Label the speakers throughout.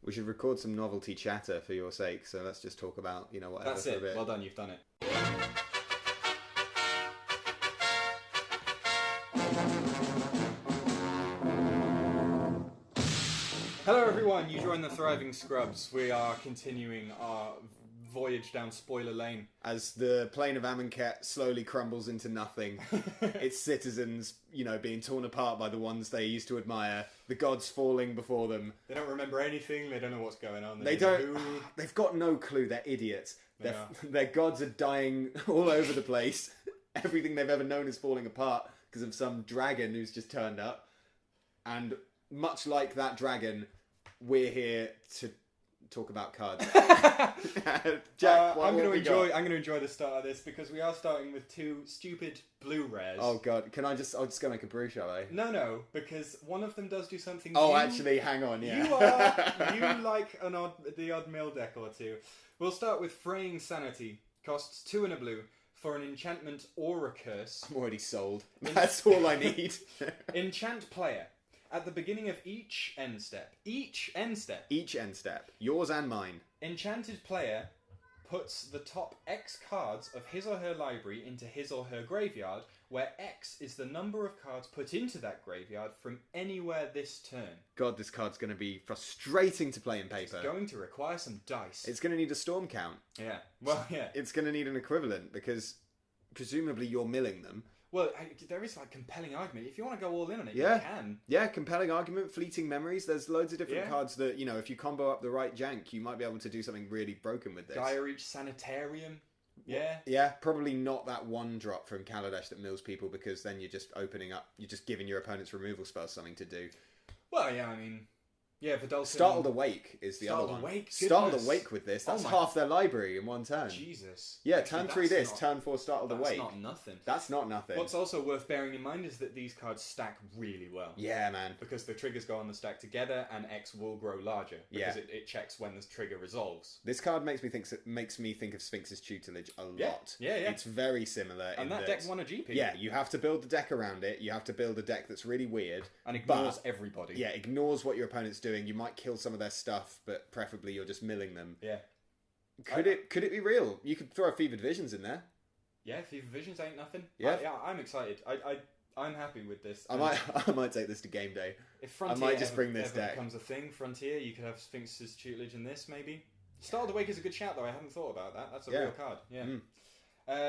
Speaker 1: We should record some novelty chatter for your sake, so let's just talk about, whatever.
Speaker 2: That's
Speaker 1: for
Speaker 2: it.
Speaker 1: a bit.
Speaker 2: Well done, you've done it. Hello everyone, you join the Thriving Scrubs. We are continuing our voyage down spoiler lane.
Speaker 1: As the plane of Amonkhet slowly crumbles into nothing, its citizens, being torn apart by the ones they used to admire, the gods falling before them.
Speaker 2: They don't remember anything, they don't know what's going on.
Speaker 1: They've got no clue, they're idiots. Their gods are dying all over the place. Everything they've ever known is falling apart because of some dragon who's just turned up. And much like that dragon, we're here to talk about cards. Jack,
Speaker 2: I'm going to enjoy the start of this because we are starting with two stupid blue rares.
Speaker 1: Oh god, I'll just go make a brew, shall I?
Speaker 2: No, because one of them does do something.
Speaker 1: Actually, hang on, yeah.
Speaker 2: You like the odd mill deck or two. We'll start with Fraying Sanity. Costs 2 and a blue for an enchantment or a curse.
Speaker 1: I'm already sold. That's all I need.
Speaker 2: Enchant player. At the beginning of each end step,
Speaker 1: yours and mine.
Speaker 2: Enchanted player puts the top X cards of his or her library into his or her graveyard, where X is the number of cards put into that graveyard from anywhere this turn.
Speaker 1: God, this card's going to be frustrating to play in paper.
Speaker 2: It's going to require some dice.
Speaker 1: It's going to need a storm count.
Speaker 2: Yeah. Well, yeah.
Speaker 1: It's going to need an equivalent, because presumably you're milling them.
Speaker 2: Well, there is compelling argument. If you want to go all in on it, you can.
Speaker 1: Yeah, compelling argument, fleeting memories. There's loads of different cards that, if you combo up the right jank, you might be able to do something really broken with this.
Speaker 2: Gaia-Reach Sanitarium. Yeah.
Speaker 1: Yeah, probably not that one drop from Kaladesh that mills people, because then you're just giving your opponent's removal spells something to do.
Speaker 2: Well, yeah, I mean... Yeah, Vidalton...
Speaker 1: Startled Awake is the other one. Startled Awake with this. That's half their library in one turn.
Speaker 2: Jesus.
Speaker 1: Yeah, actually, turn 3 this, turn 4 Startled Awake.
Speaker 2: That's not nothing.
Speaker 1: That's not nothing.
Speaker 2: What's also worth bearing in mind is that these cards stack really well.
Speaker 1: Yeah, man.
Speaker 2: Because the triggers go on the stack together and X will grow larger. Because it checks when the trigger resolves.
Speaker 1: This card makes me think of Sphinx's Tutelage a lot.
Speaker 2: Yeah.
Speaker 1: It's very similar.
Speaker 2: And that deck won a GP.
Speaker 1: Yeah, you have to build the deck around it. You have to build a deck that's really weird.
Speaker 2: And ignores everybody.
Speaker 1: Yeah, ignores what your opponent's doing. You might kill some of their stuff, but preferably you're just milling them.
Speaker 2: Yeah.
Speaker 1: Could it be real? You could throw a Fevered Visions in there.
Speaker 2: Yeah, Fevered Visions ain't nothing.
Speaker 1: Yeah.
Speaker 2: I'm excited. I'm happy with this.
Speaker 1: I might take this to game day.
Speaker 2: If Frontier
Speaker 1: I might just bring this deck.
Speaker 2: becomes a thing, Frontier, you could have Sphinx's Tutelage in this, maybe. Startled Awake is a good shout, though. I haven't thought about that. That's a real card. Yeah.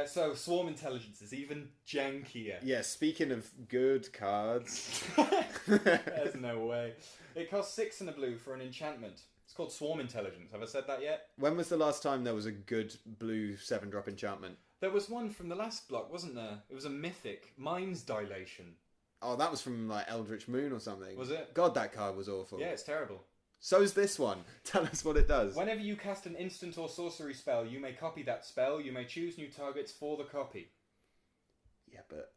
Speaker 2: So, Swarm Intelligence is even jankier.
Speaker 1: Yeah, speaking of good cards...
Speaker 2: There's no way. It costs 6 and a blue for an enchantment. It's called Swarm Intelligence. Have I said that yet?
Speaker 1: When was the last time there was a good blue 7-drop enchantment?
Speaker 2: There was one from the last block, wasn't there? It was a mythic. Mind's Dilation.
Speaker 1: Oh, that was from, Eldritch Moon or something.
Speaker 2: Was it?
Speaker 1: God, that card was awful.
Speaker 2: Yeah, it's terrible.
Speaker 1: So's this one. Tell us what it does.
Speaker 2: Whenever you cast an instant or sorcery spell, you may copy that spell. You may choose new targets for the copy.
Speaker 1: Yeah, but...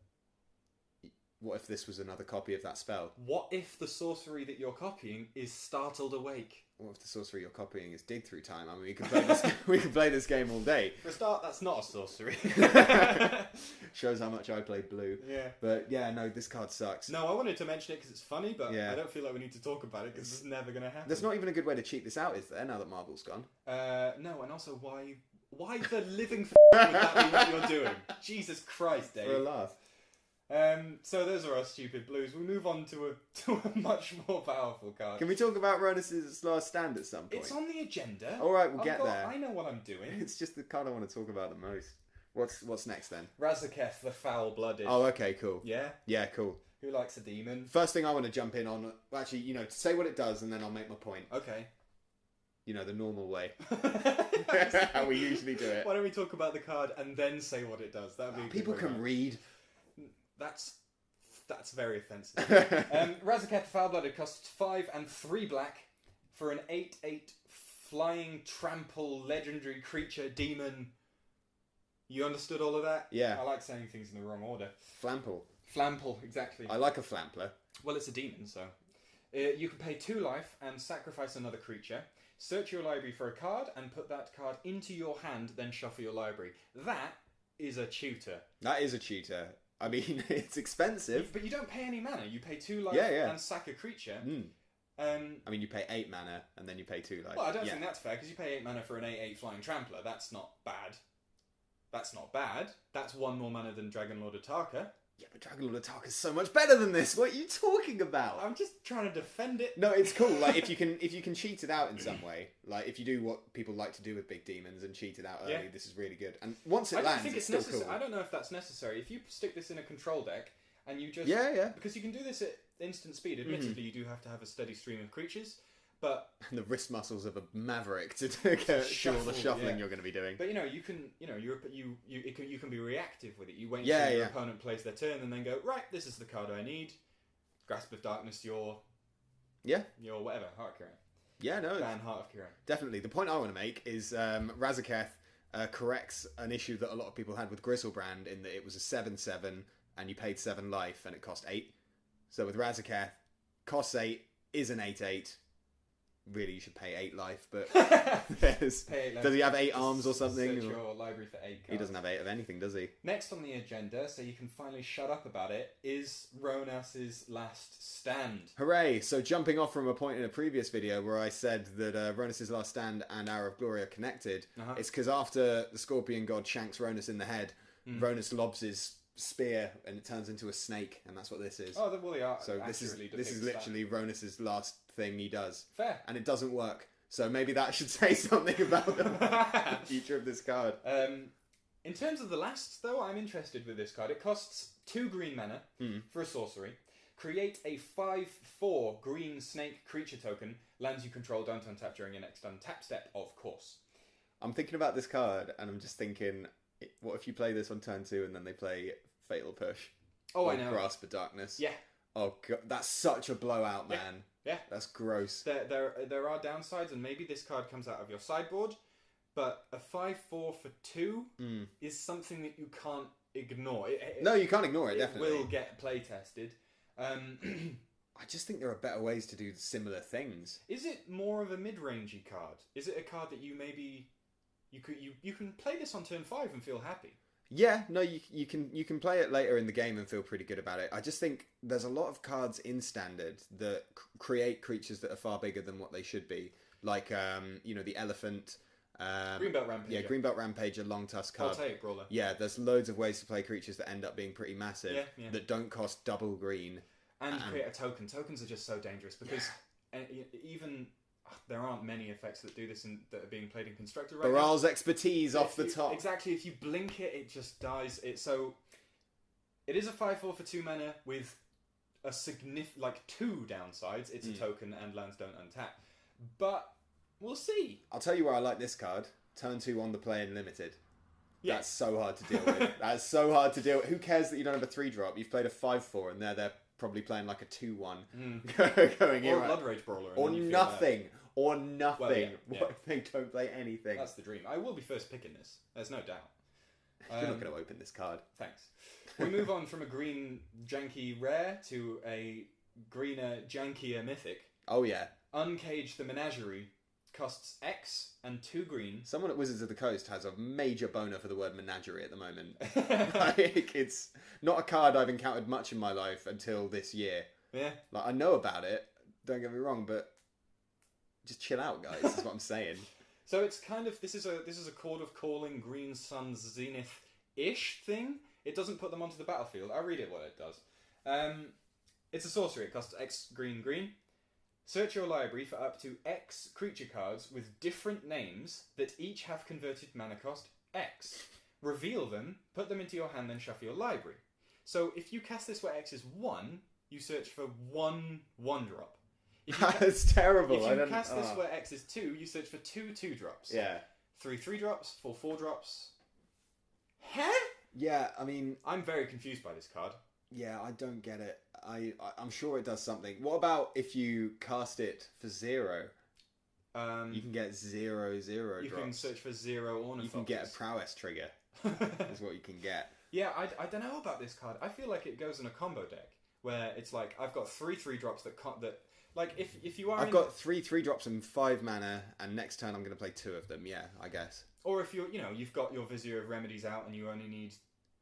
Speaker 1: what if this was another copy of that spell?
Speaker 2: What if the sorcery that you're copying is Startled Awake?
Speaker 1: What if the sorcery you're copying is Dig Through Time? I mean, we can play this game all day.
Speaker 2: For a start, that's not a sorcery.
Speaker 1: Shows how much I played blue.
Speaker 2: Yeah.
Speaker 1: But yeah, no, this card sucks.
Speaker 2: No, I wanted to mention it because it's funny, but I don't feel like we need to talk about it because it's never going to happen.
Speaker 1: There's not even a good way to cheat this out, is there, now that Marvel's gone?
Speaker 2: No, and also why the living would that be what you're doing? Jesus Christ, Dave.
Speaker 1: For a laugh.
Speaker 2: So those are our stupid blues. We move on to a much more powerful card.
Speaker 1: Can we talk about Ronus' last stand at some point?
Speaker 2: It's on the agenda.
Speaker 1: Alright, we'll get there.
Speaker 2: I know what I'm doing.
Speaker 1: It's just the card I want to talk about the most. What's next then?
Speaker 2: Razaketh, the Foul-Blooded.
Speaker 1: Oh, okay, cool.
Speaker 2: Yeah?
Speaker 1: Yeah, cool.
Speaker 2: Who likes a demon?
Speaker 1: First thing I want to jump in on, actually, to say what it does and then I'll make my point.
Speaker 2: Okay.
Speaker 1: The normal way. How we usually do it.
Speaker 2: Why don't we talk about the card and then say what it does? That'd be a good
Speaker 1: People
Speaker 2: way
Speaker 1: can
Speaker 2: around.
Speaker 1: read.
Speaker 2: That's very offensive. Razaketh Foul-Blooded costs 5 and 3 black for an 8/8 flying trample legendary creature demon. You understood all of that?
Speaker 1: Yeah.
Speaker 2: I like saying things in the wrong order.
Speaker 1: Flample,
Speaker 2: exactly.
Speaker 1: I like a flampler.
Speaker 2: Well, it's a demon, so you can pay 2 life and sacrifice another creature. Search your library for a card and put that card into your hand, then shuffle your library. That is a tutor.
Speaker 1: That is a tutor. I mean, it's expensive.
Speaker 2: But you don't pay any mana. You pay 2 life and sack a creature.
Speaker 1: I mean, you pay 8 mana and then you pay 2 life.
Speaker 2: Well, I don't think that's fair because you pay 8 mana for an 8/8 flying trampler. That's not bad. That's 1 more mana than Dragonlord Ataka.
Speaker 1: Yeah, but Dragonlord Attack is so much better than this. What are you talking about?
Speaker 2: I'm just trying to defend it.
Speaker 1: No, it's cool. Like if you can cheat it out in some way, like if you do what people like to do with big demons and cheat it out early, this is really good. And once it lands, it's still cool.
Speaker 2: I don't know if that's necessary. If you stick this in a control deck and you just because you can do this at instant speed. Admittedly, you do have to have a steady stream of creatures, but
Speaker 1: and the wrist muscles of a maverick to do all the shuffling you're going to be doing.
Speaker 2: But you can be reactive with it. You wait until your opponent plays their turn and then go, right, this is the card I need. Grasp of Darkness, your whatever, Heart of Kiran.
Speaker 1: Yeah, no,
Speaker 2: Ban Heart of Kiran.
Speaker 1: Definitely. The point I want to make is Razaketh corrects an issue that a lot of people had with Griselbrand in that it was a 7/7 and you paid 7 life and it cost 8. So with Razaketh, costs 8, is an 8/8. Really, you should pay 8 life, but does he have 8 arms or something?
Speaker 2: Search your library for 8 cards.
Speaker 1: He doesn't have 8 of anything, does he?
Speaker 2: Next on the agenda, so you can finally shut up about it, is Ronas's Last Stand.
Speaker 1: Hooray! So jumping off from a point in a previous video where I said that Ronas's Last Stand and Hour of Glory are connected, it's because after the Scorpion God shanks Ronas in the head, Ronas lobs his spear and it turns into a snake, and that's what this is.
Speaker 2: Oh, well, yeah.
Speaker 1: So this is literally Ronas's last thing he does.
Speaker 2: Fair.
Speaker 1: And it doesn't work. So maybe that should say something about the future of this card.
Speaker 2: In terms of the lasts, though, I'm interested with this card. It costs 2 green mana for a sorcery. Create a 5/4 green snake creature token. Lands you control don't untap during your next untap step, of course.
Speaker 1: I'm thinking about this card, and I'm just thinking, what if you play this on turn 2 and then they play Fatal Push?
Speaker 2: Oh, I know.
Speaker 1: Grasp of Darkness.
Speaker 2: Yeah.
Speaker 1: Oh, God, that's such a blowout, man.
Speaker 2: Yeah.
Speaker 1: That's gross.
Speaker 2: There are downsides, and maybe this card comes out of your sideboard, but a 5/4 for 2 is something that you can't ignore.
Speaker 1: No, you can't ignore it, definitely.
Speaker 2: It will get play tested.
Speaker 1: I just think there are better ways to do similar things.
Speaker 2: Is it more of a mid-rangey card? Is it a card that you maybe... You can play this on turn 5 and feel happy?
Speaker 1: Yeah, no, you can play it later in the game and feel pretty good about it. I just think there's a lot of cards in Standard that create creatures that are far bigger than what they should be. Like, the Elephant...
Speaker 2: Greenbelt Rampager.
Speaker 1: Yeah, Greenbelt Rampager, Long Tusk Cub.
Speaker 2: Voltaic Brawler.
Speaker 1: Yeah, there's loads of ways to play creatures that end up being pretty massive that don't cost double green.
Speaker 2: And create a token. Tokens are just so dangerous because even... There aren't many effects that do this that are being played in Constructed right now.
Speaker 1: Baral's Expertise off the top.
Speaker 2: Exactly. If you blink it, it just dies. It is a 5/4 for 2 mana with a significant 2 downsides. It's a token and lands don't untap. But we'll see.
Speaker 1: I'll tell you where I like this card. Turn 2 on the play in limited. Yeah. That's so hard to deal with. That's so hard to deal with. Who cares that you don't have a 3-drop? You've played a 5/4 and they're probably playing like a 2/1 going in.
Speaker 2: Or a Blood Rage Brawler.
Speaker 1: Or nothing. Or nothing.
Speaker 2: Well,
Speaker 1: What if they don't play anything?
Speaker 2: That's the dream. I will be first picking this. There's no doubt.
Speaker 1: You're not going to open this card.
Speaker 2: Thanks. We move on from a green janky rare to a greener jankier mythic.
Speaker 1: Oh yeah.
Speaker 2: Uncage the Menagerie costs X and 2 green.
Speaker 1: Someone at Wizards of the Coast has a major boner for the word Menagerie at the moment. It's not a card I've encountered much in my life until this year.
Speaker 2: Yeah.
Speaker 1: I know about it, don't get me wrong, but just chill out, guys, is what I'm saying.
Speaker 2: So it's kind of, this is a Chord of Calling Green Sun's Zenith-ish thing. It doesn't put them onto the battlefield. I'll read it what it does. It's a sorcery. It costs X green. Search your library for up to X creature cards with different names that each have converted mana cost X. Reveal them, put them into your hand, then shuffle your library. So if you cast this where X is 1, you search for 1 1-drop.
Speaker 1: That's terrible.
Speaker 2: If you cast this where X is 2, you search for 2 2-drops.
Speaker 1: Yeah.
Speaker 2: 3 3-drops, 4 4-drops. Huh?
Speaker 1: Yeah, I mean...
Speaker 2: I'm very confused by this card.
Speaker 1: Yeah, I don't get it. I'm sure it does something. What about if you cast it for 0? You can get 0 0
Speaker 2: You
Speaker 1: drops.
Speaker 2: can search for 0 ornithopters.
Speaker 1: You can get a prowess trigger. Is what you can get.
Speaker 2: Yeah, I don't know about this card. I feel like it goes in a combo deck where it's like I've got 3 3-drops that like if you are.
Speaker 1: I've got 3 3-drops and 5 mana, and next turn I'm going to play 2 of them. Yeah, I guess.
Speaker 2: Or if you've got your Vizier of Remedies out and you only need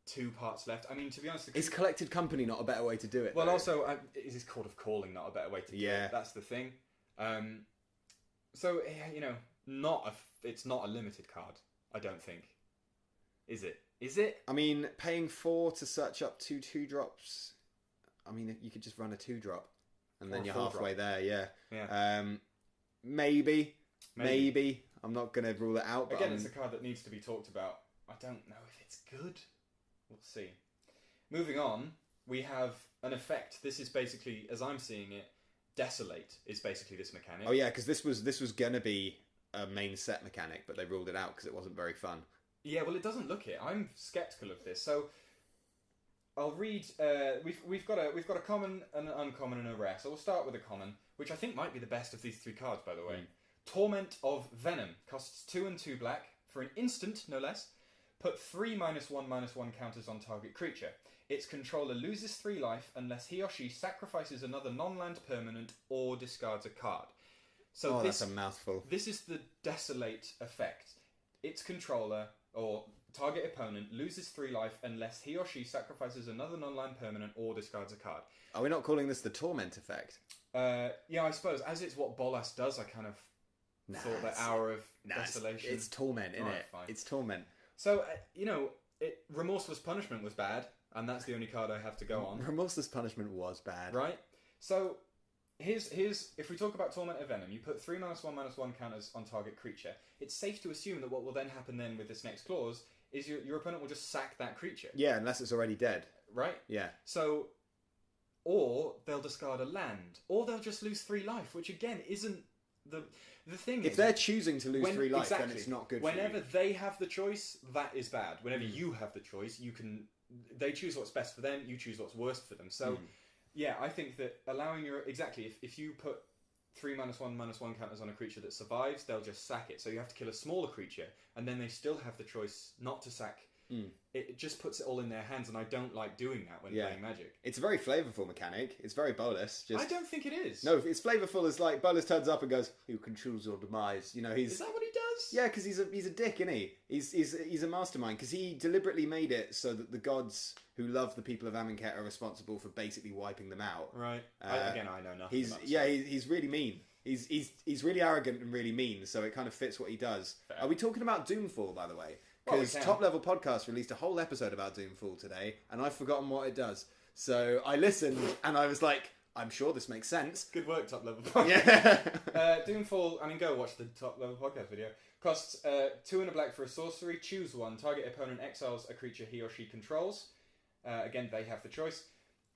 Speaker 2: 2 parts left. I mean, to be honest...
Speaker 1: Is collected company not a better way to do it?
Speaker 2: Well,
Speaker 1: though?
Speaker 2: also, is this Court of Calling not a better way to do it? That's the thing. So, you know, it's not a limited card, I don't think. Is it? Is it?
Speaker 1: I mean, paying 4 to search up 2 2-drops... I mean, you could just run a 2-drop. And then you're halfway there, yeah. Maybe. I'm not going to rule it out. But
Speaker 2: again, it's a card that needs to be talked about. I don't know if it's good. We'll see. Moving on, we have an effect. This is basically, as I'm seeing it, Desolate is basically this mechanic.
Speaker 1: Oh yeah, because this was going to be a main set mechanic, but they ruled it out because it wasn't very fun.
Speaker 2: Yeah, well, it doesn't look it. I'm skeptical of this. So I'll read. We've got a common, an uncommon, and a rare. So we'll start with a common, which I think might be the best of these 3 cards, by the way. Torment of Venom costs 2 and 2 black for an instant, no less. Put 3 -1/-1 counters on target creature. Its controller loses 3 life unless he or she sacrifices another non-land permanent or discards a card. So
Speaker 1: that's a mouthful.
Speaker 2: This is the Desolate effect. Its controller or target opponent loses 3 life unless he or she sacrifices another non-land permanent or discards a card.
Speaker 1: Are we not calling this the Torment effect?
Speaker 2: Yeah, I suppose. As it's what Bolas does, I kind of thought the Hour of Desolation.
Speaker 1: It's Torment, isn't it?
Speaker 2: Fine.
Speaker 1: It's Torment.
Speaker 2: So, you know, Remorseless Punishment was bad, and that's the only card I have to go on.
Speaker 1: Remorseless Punishment was bad.
Speaker 2: Right? So, here's if we talk about Torment of Venom, you put 3 -1/-1 counters on target creature. It's safe to assume that what will then happen then with this next clause is your opponent will just sack that creature.
Speaker 1: Yeah, unless it's already dead.
Speaker 2: Right?
Speaker 1: Yeah.
Speaker 2: So, or they'll discard a land, or they'll just lose 3 life, which again isn't the thing.
Speaker 1: If they're choosing to lose 3 life, then it's not good.
Speaker 2: Whenever
Speaker 1: for you.
Speaker 2: they have the choice, that is bad. Whenever you have the choice, they choose what's best for them. You choose what's worst for them. So, yeah, I think that allowing if you put 3 -1/-1 counters on a creature that survives, they'll just sack it. So you have to kill a smaller creature, and then they still have the choice not to sack. It just puts it all in their hands, and I don't like doing that when playing Magic. It's
Speaker 1: a very flavourful mechanic. It's very Bolas.
Speaker 2: I don't think it is.
Speaker 1: No, it's flavourful as like Bolas turns up and goes, "You can choose your demise." You know,
Speaker 2: Is that what he does?
Speaker 1: Yeah, because he's a dick, isn't he? He's a mastermind because he deliberately made it so that the gods who love the people of Amonkhet are responsible for basically wiping them out.
Speaker 2: Right. I know nothing.
Speaker 1: He's really mean. He's really arrogant and really mean. So it kind of fits what he does. Fair. Are we talking about Doomfall, by the way? Because Top Level Podcast released a whole episode about Doomfall today, and I've forgotten what it does. So I listened, and I was like, I'm sure this makes sense.
Speaker 2: Good work, Top Level Podcast.
Speaker 1: Yeah.
Speaker 2: Doomfall, I mean, go watch the Top Level Podcast video. Costs 2 and a black for a sorcery. Choose one. Target opponent exiles a creature he or she controls. Again, they have the choice.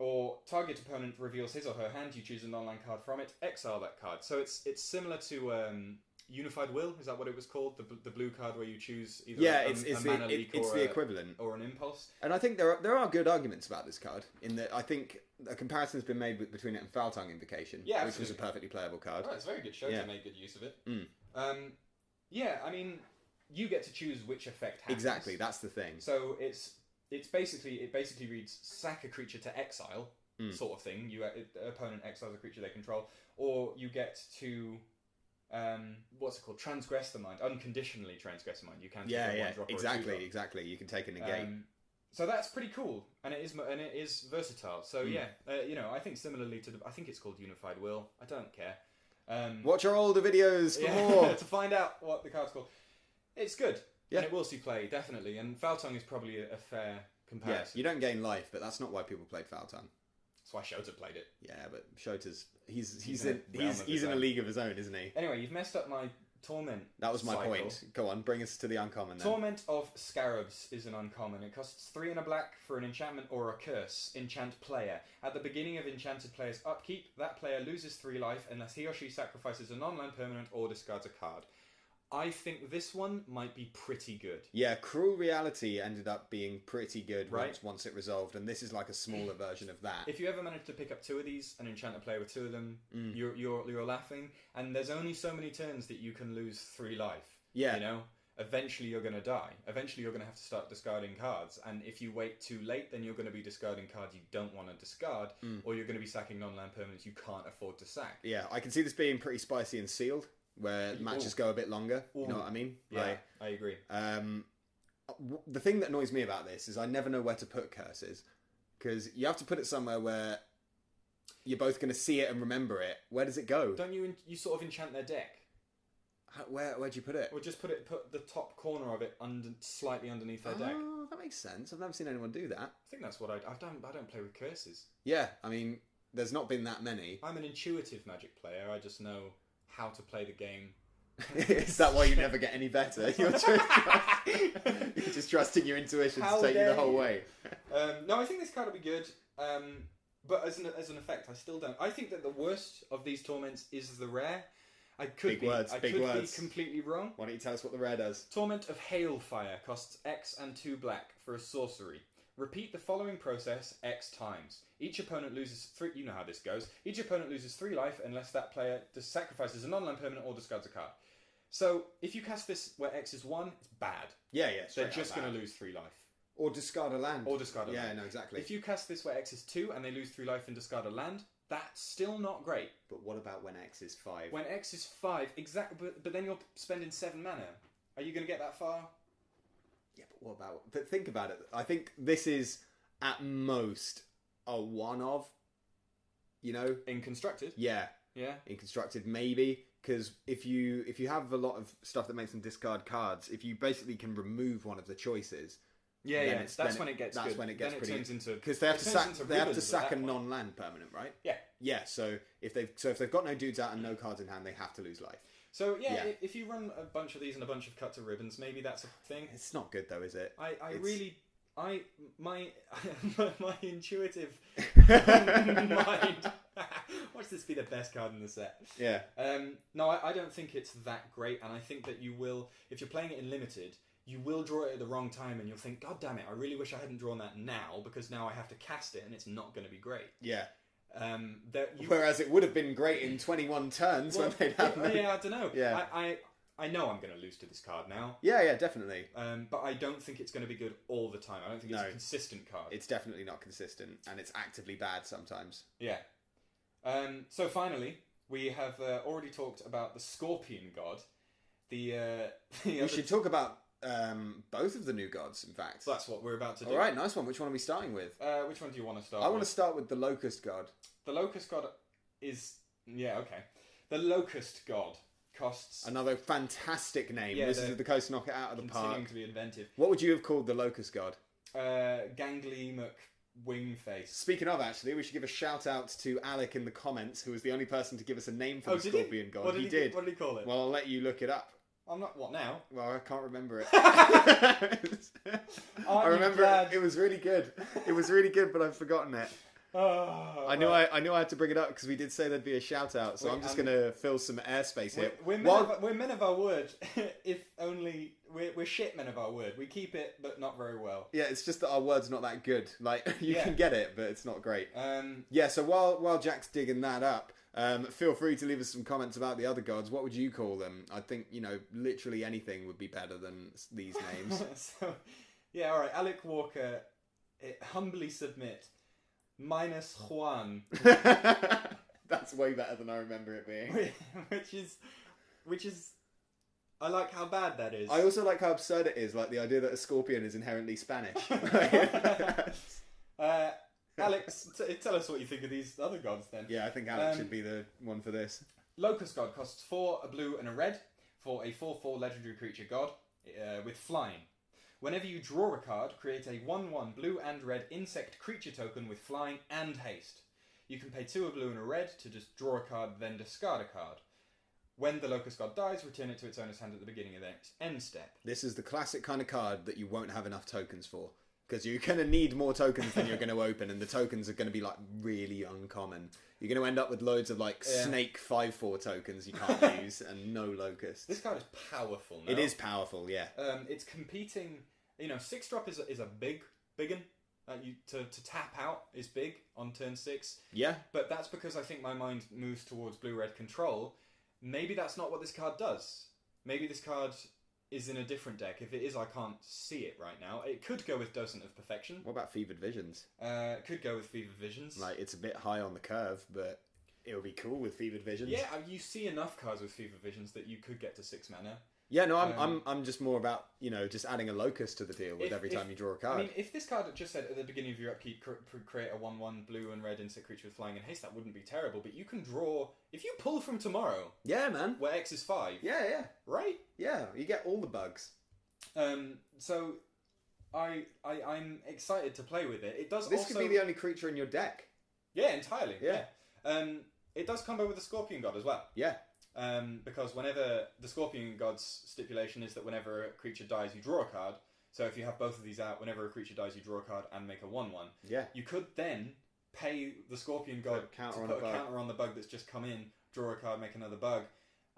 Speaker 2: Or target opponent reveals his or her hand. You choose an online card from it. Exile that card. So it's similar to... Unified Will, is that what it was called? The blue card where you choose either a mana leak
Speaker 1: it's the equivalent.
Speaker 2: Or an impulse.
Speaker 1: And I think there are good arguments about this card, in that I think a comparison has been made between it and Foul Tongue Invocation, which was a perfectly playable card.
Speaker 2: Oh, it's a very good show to make good use of it. Yeah, I mean, you get to choose which effect happens.
Speaker 1: Exactly, that's the thing.
Speaker 2: So it basically reads sack a creature to exile, sort of thing. The opponent exiles a creature they control, or you get to... what's it called? Transgress the mind. Unconditionally transgress the mind. You can
Speaker 1: exactly. You can take a negate.
Speaker 2: So that's pretty cool, and it is versatile. So I think similarly to I think it's called Unified Will. I don't care.
Speaker 1: Watch our older videos for more
Speaker 2: to find out what the card's called. It's good.
Speaker 1: Yeah,
Speaker 2: and it will see play definitely. And Foul Tongue is probably a fair comparison.
Speaker 1: Yeah, you don't gain life, but that's not why people played Foul Tongue.
Speaker 2: That's why Shota played it.
Speaker 1: Yeah, but Shota's he's in a league of his own, isn't he?
Speaker 2: Anyway, you've messed up my Torment.
Speaker 1: That was my point. Go on, bring us to the uncommon then.
Speaker 2: Torment of Scarabs is an uncommon. It costs 3 and a black for an enchantment or a curse. Enchant player. At the beginning of enchanted player's upkeep, that player loses 3 life unless he or she sacrifices a non-land permanent or discards a card. I think this one might be pretty good.
Speaker 1: Yeah, Cruel Reality ended up being pretty good once it resolved, and this is like a smaller version of that.
Speaker 2: If you ever manage to pick up 2 of these and enchant a player with 2 of them, you're laughing, and there's only so many turns that you can lose 3 life.
Speaker 1: Yeah.
Speaker 2: You know? Eventually you're going to die. Eventually you're going to have to start discarding cards, and if you wait too late, then you're going to be discarding cards you don't want to discard, or you're going to be sacking non-land permanents you can't afford to sack.
Speaker 1: Yeah, I can see this being pretty spicy and sealed, where matches go a bit longer. You know what I mean?
Speaker 2: Yeah, I agree.
Speaker 1: the thing that annoys me about this is I never know where to put curses, because you have to put it somewhere where you're both going to see it and remember it. Where does it go?
Speaker 2: Don't you sort of enchant their deck?
Speaker 1: Where'd you put it?
Speaker 2: Or just put the top corner of it slightly underneath their deck.
Speaker 1: Oh, that makes sense. I've never seen anyone do that.
Speaker 2: I think that's what I don't play with curses.
Speaker 1: Yeah, I mean, there's not been that many.
Speaker 2: I'm an intuitive Magic player. I just know how to play the game.
Speaker 1: Is that why you never get any better? You're just trusting your intuition to take you the whole way.
Speaker 2: No, I think this card will be good. But as an effect, I still don't. I think that the worst of these torments is the rare. I could be completely wrong.
Speaker 1: Why don't you tell us what the rare does?
Speaker 2: Torment of Hailfire costs X and 2 black for a sorcery. Repeat the following process X times. Each opponent loses 3... You know how this goes. Each opponent loses 3 life unless that player sacrifices a non-land permanent or discards a card. So, if you cast this where X is 1, it's bad.
Speaker 1: Yeah.
Speaker 2: They're just going to lose 3 life.
Speaker 1: Or discard a land.
Speaker 2: land.
Speaker 1: Yeah, no, exactly.
Speaker 2: If you cast this where X is 2 and they lose 3 life and discard a land, that's still not great.
Speaker 1: But what about when X is 5?
Speaker 2: When X is 5, exactly. But then you're spending 7 mana. Are you going to get that far?
Speaker 1: Yeah, but what about... But think about it. I think this is, at most, a one-of, you know?
Speaker 2: In Constructed?
Speaker 1: Yeah.
Speaker 2: Yeah?
Speaker 1: In Constructed, maybe. Because if you have a lot of stuff that makes them discard cards, if you basically can remove one of the choices...
Speaker 2: Yeah. That's when it gets
Speaker 1: That's
Speaker 2: good.
Speaker 1: when it gets
Speaker 2: then
Speaker 1: pretty...
Speaker 2: It turns into...
Speaker 1: Because they have to sack a non-land permanent, right?
Speaker 2: Yeah.
Speaker 1: Yeah, so if they've got no dudes out and no cards in hand, they have to lose life.
Speaker 2: So if you run a bunch of these and a bunch of cut to ribbons, maybe that's a thing.
Speaker 1: It's not good though, is it?
Speaker 2: My intuitive mind. Watch this be the best card in the set.
Speaker 1: Yeah.
Speaker 2: No, I don't think it's that great, and I think that you will, if you're playing it in limited, you will draw it at the wrong time, and you'll think, God damn it, I really wish I hadn't drawn that now, because now I have to cast it, and it's not going to be great.
Speaker 1: Yeah.
Speaker 2: Whereas
Speaker 1: it would have been great in 21 turns when they'd have...
Speaker 2: Yeah, I don't know.
Speaker 1: Yeah.
Speaker 2: I know I'm going to lose to this card now.
Speaker 1: Yeah, definitely.
Speaker 2: But I don't think it's going to be good all the time. I don't think it's a consistent card.
Speaker 1: It's definitely not consistent, and it's actively bad sometimes.
Speaker 2: Yeah. So finally, we have already talked about the Scorpion God. We
Speaker 1: should talk about both of the new gods, in fact.
Speaker 2: That's what we're about to do.
Speaker 1: Alright, nice one. Which one are we starting with?
Speaker 2: Which one do you want to start
Speaker 1: with? I want to start with the Locust God.
Speaker 2: The Locust God is... Yeah, okay. The Locust God costs...
Speaker 1: Another fantastic name. Yeah, Wizards of the Coast knock it out of the park.
Speaker 2: Continuing to be inventive.
Speaker 1: What would you have called the Locust God?
Speaker 2: Gangly McWingface.
Speaker 1: Speaking of, actually, we should give a shout out to Alec in the comments, who was the only person to give us a name for the Scorpion God.
Speaker 2: He did. What did he call it?
Speaker 1: Well, I'll let you look it up.
Speaker 2: I'm not... What, now?
Speaker 1: Well, I can't remember it. I remember it was really good. It was really good, but I've forgotten it. I knew I had to bring it up because we did say there'd be a shout out, so I'm just going to fill some airspace here.
Speaker 2: We're men of our word. If only we're shit men of our word. We keep it, but not very well.
Speaker 1: Yeah, it's just that our word's not that good. Like you can get it, but it's not great.
Speaker 2: Yeah.
Speaker 1: So while Jack's digging that up, feel free to leave us some comments about the other gods. What would you call them? I think literally anything would be better than these names.
Speaker 2: So, yeah. All right. Alec Walker, humbly submit. Minus Juan.
Speaker 1: That's way better than I remember it being.
Speaker 2: Which is, I like how bad that is.
Speaker 1: I also like how absurd it is, like the idea that a scorpion is inherently Spanish.
Speaker 2: Alex, tell us what you think of these other gods then.
Speaker 1: Yeah, I think Alex should be the one for this.
Speaker 2: Locust God costs 4, a blue and a red for a 4/4 legendary creature god with flying. Whenever you draw a card, create a 1/1 blue and red insect creature token with flying and haste. You can pay 2 a blue and a red to just draw a card, then discard a card. When the Locust God dies, return it to its owner's hand at the beginning of the next end step.
Speaker 1: This is the classic kind of card that you won't have enough tokens for. Because you're going to need more tokens than you're going to open, and the tokens are going to be like really uncommon. You're going to end up with loads of snake 5/4 tokens you can't use, and no locusts.
Speaker 2: This card is powerful now.
Speaker 1: It is powerful, yeah.
Speaker 2: It's competing. 6-drop is a big un. To tap out is big on turn 6.
Speaker 1: Yeah.
Speaker 2: But that's because I think my mind moves towards blue-red control. Maybe that's not what this card does. Maybe this card is in a different deck. If it is, I can't see it right now. It could go with Docent of Perfection.
Speaker 1: What about Fevered Visions?
Speaker 2: Could go with Fevered Visions.
Speaker 1: Like, it's a bit high on the curve, but it would be cool with Fevered Visions.
Speaker 2: Yeah, you see enough cards with Fever Visions that you could get to 6 mana.
Speaker 1: Yeah, no, I'm just more about, just adding a Locust to the deal with every time you draw a card.
Speaker 2: I mean, if this card just said at the beginning of your upkeep, create a 1/1 blue and red insect creature with flying and haste, that wouldn't be terrible. But you can draw, if you pull from tomorrow.
Speaker 1: Yeah, man.
Speaker 2: Where X is 5.
Speaker 1: Yeah.
Speaker 2: Right?
Speaker 1: Yeah, you get all the bugs.
Speaker 2: So I'm excited to play with it.
Speaker 1: This could be the only creature in your deck.
Speaker 2: Yeah, entirely.
Speaker 1: Yeah.
Speaker 2: It does combo with the Scorpion God as well.
Speaker 1: Yeah.
Speaker 2: Because whenever the Scorpion God's stipulation is that whenever a creature dies, you draw a card. So if you have both of these out, whenever a creature dies, you draw a card and make a 1/1.
Speaker 1: Yeah.
Speaker 2: You could then pay the Scorpion God to put a counter on the bug that's just come in, draw a card, make another bug,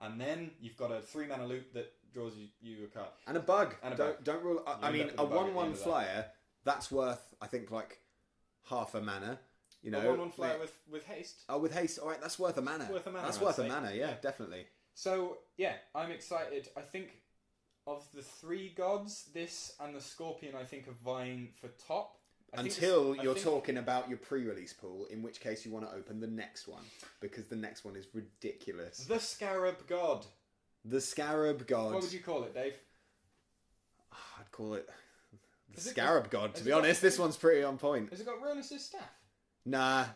Speaker 2: and then you've got a 3-mana loop that draws you a card.
Speaker 1: And a bug.
Speaker 2: And
Speaker 1: Don't rule. I mean, a 1/1 flyer that's worth, I think, like half a mana.
Speaker 2: A 1/1 flyer with haste.
Speaker 1: Oh, with haste. All right, that's worth a mana. That's worth a mana. Yeah, definitely.
Speaker 2: So yeah, I'm excited. I think of the 3 gods, this and the Scorpion, I think, are vying for top.
Speaker 1: Until you're talking about your pre-release pool, in which case you want to open the next one, because the next one is ridiculous.
Speaker 2: The Scarab God.
Speaker 1: The Scarab God.
Speaker 2: What would you call it, Dave?
Speaker 1: I'd call it the Scarab God, to be honest. This one's pretty on point.
Speaker 2: Has it got Ronus' staff?
Speaker 1: Nah.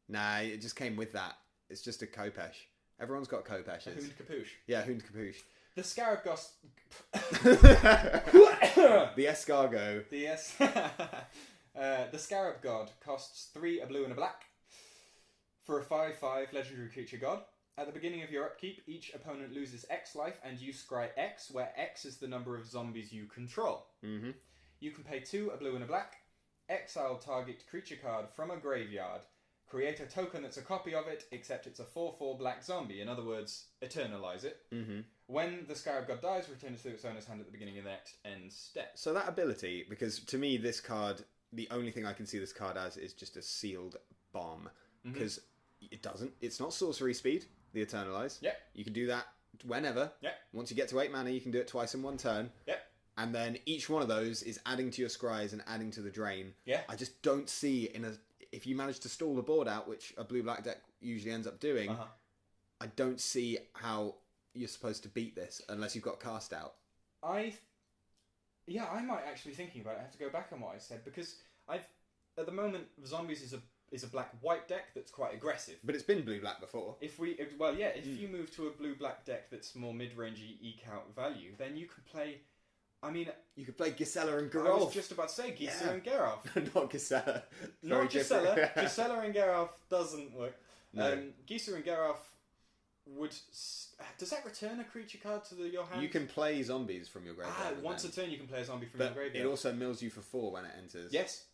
Speaker 1: It just came with that. It's just a Kopesh. Everyone's got Kopeshes.
Speaker 2: A Hound Capuche.
Speaker 1: Yeah, Hound Capuche.
Speaker 2: The Scarab God...
Speaker 1: The escargot.
Speaker 2: The Scarab God costs 3, a blue and a black for a 5/5 legendary creature god. At the beginning of your upkeep, each opponent loses X life and you scry X, where X is the number of zombies you control.
Speaker 1: Mm-hmm.
Speaker 2: You can pay 2, a blue and a black, exile target creature card from a graveyard, create a token that's a copy of it, except it's a 4/4 black zombie. In other words, eternalize it.
Speaker 1: Mm-hmm.
Speaker 2: When the Scarab God dies, return it to its owner's hand at the beginning of the next end step.
Speaker 1: So that ability, because to me this card, the only thing I can see this card as is just a sealed bomb. Because it doesn't. It's not sorcery speed, the eternalize.
Speaker 2: Yeah.
Speaker 1: You can do that whenever.
Speaker 2: Yeah.
Speaker 1: Once you get to 8 mana, you can do it twice in one turn.
Speaker 2: Yeah.
Speaker 1: And then each one of those is adding to your scries and adding to the drain.
Speaker 2: Yeah.
Speaker 1: I just don't see if you manage to stall the board out, which a blue-black deck usually ends up doing, I don't see how you're supposed to beat this unless you've got cast out.
Speaker 2: I might actually thinking about it. I have to go back on what I said, because at the moment zombies is a black-white deck that's quite aggressive.
Speaker 1: But it's been blue-black before.
Speaker 2: If you move to a blue-black deck that's more mid-rangey eke-out value, then you could play... I mean... You could play
Speaker 1: Gisela and Geralf.
Speaker 2: I was just about to say Gisela and Geralf.
Speaker 1: Not Gisela.
Speaker 2: Not Gisela. Gisela and Geralf doesn't work.
Speaker 1: No.
Speaker 2: Gisela and Geralf would... Does that return a creature card to your hand?
Speaker 1: You can play zombies from your graveyard.
Speaker 2: Once a turn you can play a zombie from your graveyard.
Speaker 1: It also mills you for 4 when it enters.
Speaker 2: Yes.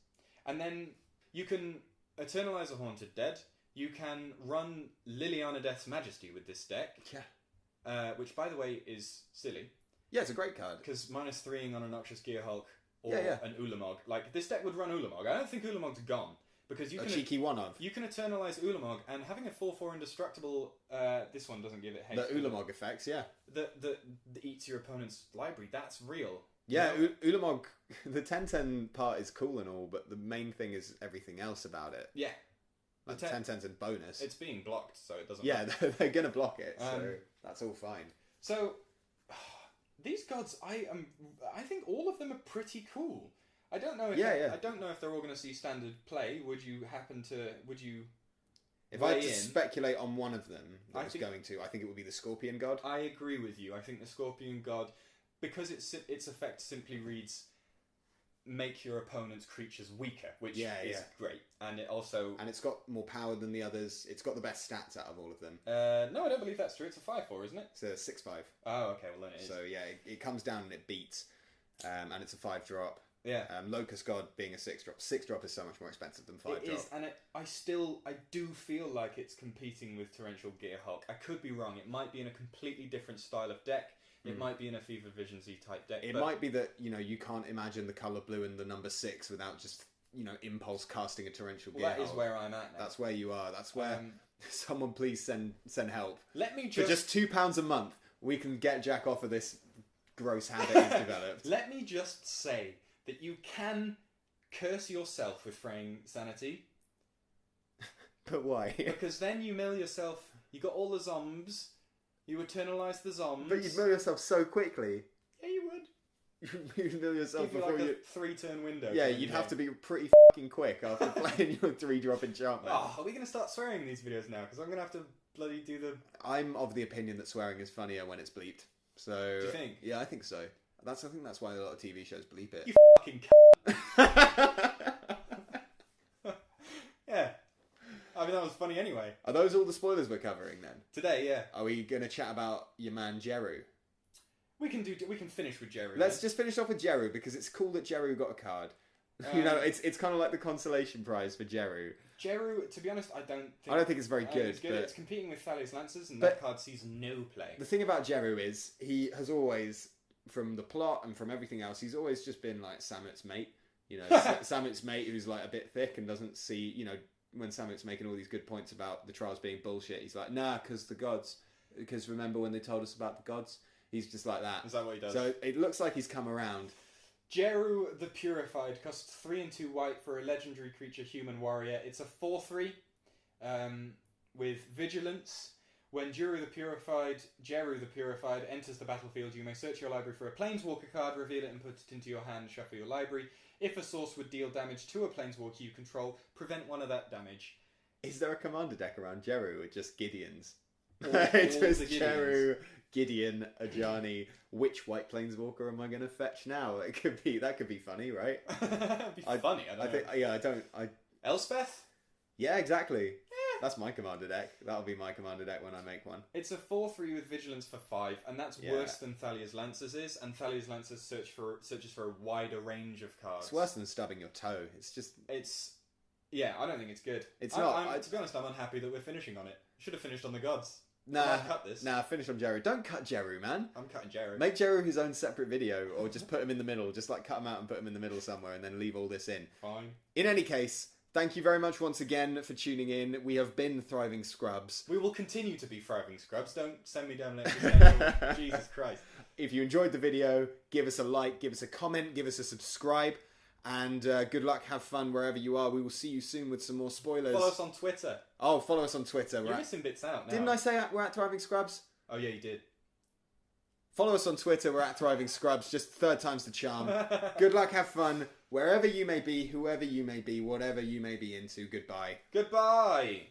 Speaker 2: And then you can eternalize a Haunted Dead. You can run Liliana Death's Majesty with this deck.
Speaker 1: Yeah.
Speaker 2: Which, by the way, is silly.
Speaker 1: Yeah, it's a great card.
Speaker 2: Because -3ing on a Noxious Gearhulk or
Speaker 1: Yeah.
Speaker 2: an Ulamog. Like, this deck would run Ulamog. I don't think Ulamog's gone. Because you
Speaker 1: a
Speaker 2: can
Speaker 1: cheeky one of.
Speaker 2: You can eternalize Ulamog, and having a 4/4 indestructible, this one doesn't give it haste.
Speaker 1: The Ulamog effects, yeah.
Speaker 2: That eats your opponent's library. That's real.
Speaker 1: Yeah, Ulamog, the 10/10 part is cool and all, but the main thing is everything else about it.
Speaker 2: Yeah.
Speaker 1: Like 10/10's a bonus.
Speaker 2: It's being blocked, so it doesn't.
Speaker 1: Yeah, they're gonna block it, so that's all fine.
Speaker 2: So these gods, I think all of them are pretty cool. I don't know if I don't know if they're all going to see standard play. Would you? If
Speaker 1: I had to speculate on one of them I think it would be the Scorpion God.
Speaker 2: I agree with you. I think the Scorpion God, because its effect simply reads, make your opponent's creatures weaker, which is great, and it also
Speaker 1: it's got more power than the others. It's got the best stats out of all of them.
Speaker 2: No, I don't believe that's true. It's a 5/4, isn't it?
Speaker 1: It's a 6/5.
Speaker 2: Oh, okay. Well, then it is.
Speaker 1: So yeah, it comes down and it beats, and it's a 5-drop.
Speaker 2: Yeah.
Speaker 1: Locust Guard being a 6-drop. 6-drop is so much more expensive than 5-drop.
Speaker 2: It is, and I do feel like it's competing with Torrential Gearhulk. I could be wrong. It might be in a completely different style of deck. It might be in a Fever Vision-y type deck.
Speaker 1: It might be that, you can't imagine the colour blue and the number 6 without just, impulse casting a Torrential Gearhulk.
Speaker 2: That is where I'm at now.
Speaker 1: That's where you are. That's where... someone please send help.
Speaker 2: For
Speaker 1: just £2 a month, we can get Jack off of this gross habit he's developed.
Speaker 2: Let me just say that you can curse yourself with fraying Sanity.
Speaker 1: But why?
Speaker 2: Because then you mill yourself. You got all the zombs. You eternalise the zombs.
Speaker 1: But you'd mill yourself so quickly.
Speaker 2: Yeah, you would.
Speaker 1: You'd mill yourself
Speaker 2: Give you
Speaker 1: before
Speaker 2: like
Speaker 1: you...
Speaker 2: a 3-turn window.
Speaker 1: Yeah, you'd have to be pretty fucking quick after playing your 3-drop enchantment.
Speaker 2: Oh, are we going to start swearing in these videos now? Because I'm going to have to bloody do the...
Speaker 1: I'm of the opinion that swearing is funnier when it's bleeped. So...
Speaker 2: Do you think?
Speaker 1: Yeah, I think so. I think that's why a lot of TV shows bleep it.
Speaker 2: You fucking Yeah. I mean, that was funny anyway.
Speaker 1: Are those all the spoilers we're covering then?
Speaker 2: Today, yeah.
Speaker 1: Are we going to chat about your man Jeru?
Speaker 2: We can finish with Jeru.
Speaker 1: Let's just finish off with Jeru because it's cool that Jeru got a card. You know, it's kind of like the consolation prize for Jeru.
Speaker 2: Jeru, to be honest, I don't think
Speaker 1: it's very good.
Speaker 2: It's good.
Speaker 1: But
Speaker 2: It's competing with Thalia's Lancers, and that card sees no play.
Speaker 1: The thing about Jeru is he has always, from the plot and from everything else, he's always just been like Samet's mate. You know, Samet's mate who's like a bit thick and doesn't see, you know, when Samet's making all these good points about the trials being bullshit, he's like, nah, because the gods. Because remember when they told us about the gods? He's just like that.
Speaker 2: Is that what he does?
Speaker 1: So it looks like he's come around.
Speaker 2: Jeru the Purified costs 3 and 2 white for a legendary creature human warrior. It's a 4/3 with vigilance. When Jeru the Purified enters the battlefield, you may search your library for a Planeswalker card, reveal it and put it into your hand, shuffle your library. If a source would deal damage to a Planeswalker you control, prevent one of that damage.
Speaker 1: Is there a commander deck around Jeru or just Gideons?
Speaker 2: All
Speaker 1: It's
Speaker 2: the
Speaker 1: just
Speaker 2: Gideons.
Speaker 1: Jeru, Gideon, Ajani. Which white planeswalker am I going to fetch now? That could be funny, right?
Speaker 2: It'd be funny. I don't know.
Speaker 1: Elspeth? Yeah, exactly. That's my commander deck. That'll be my commander deck when I make one.
Speaker 2: It's a 4/3 with vigilance for 5, and that's worse than Thalia's Lancers is. And Thalia's Lancers searches for a wider range of cards.
Speaker 1: It's worse than stubbing your toe.
Speaker 2: Yeah, I don't think it's good.
Speaker 1: It's not.
Speaker 2: To be honest, I'm unhappy that we're finishing on it. Should have finished on the gods.
Speaker 1: Nah,
Speaker 2: cut this.
Speaker 1: Nah, finish on Jeru. Don't cut Jeru, man.
Speaker 2: I'm cutting Jeru.
Speaker 1: Make Jeru his own separate video, or just put him in the middle. Just like cut him out and put him in the middle somewhere, and then leave all this in.
Speaker 2: Fine.
Speaker 1: In any case, thank you very much once again for tuning in. We have been Thriving Scrubs.
Speaker 2: We will continue to be Thriving Scrubs. Don't send me down there. Jesus Christ.
Speaker 1: If you enjoyed the video, give us a like, give us a comment, give us a subscribe. And good luck, have fun wherever you are. We will see you soon with some more spoilers.
Speaker 2: Follow us on Twitter.
Speaker 1: Oh, follow us on Twitter.
Speaker 2: You're missing bits out now.
Speaker 1: Didn't I say we're at Thriving Scrubs?
Speaker 2: Oh, yeah, you did.
Speaker 1: Follow us on Twitter. We're at Thriving Scrubs. Just third time's the charm. Good luck, have fun. Wherever you may be, whoever you may be, whatever you may be into. Goodbye.
Speaker 2: Goodbye.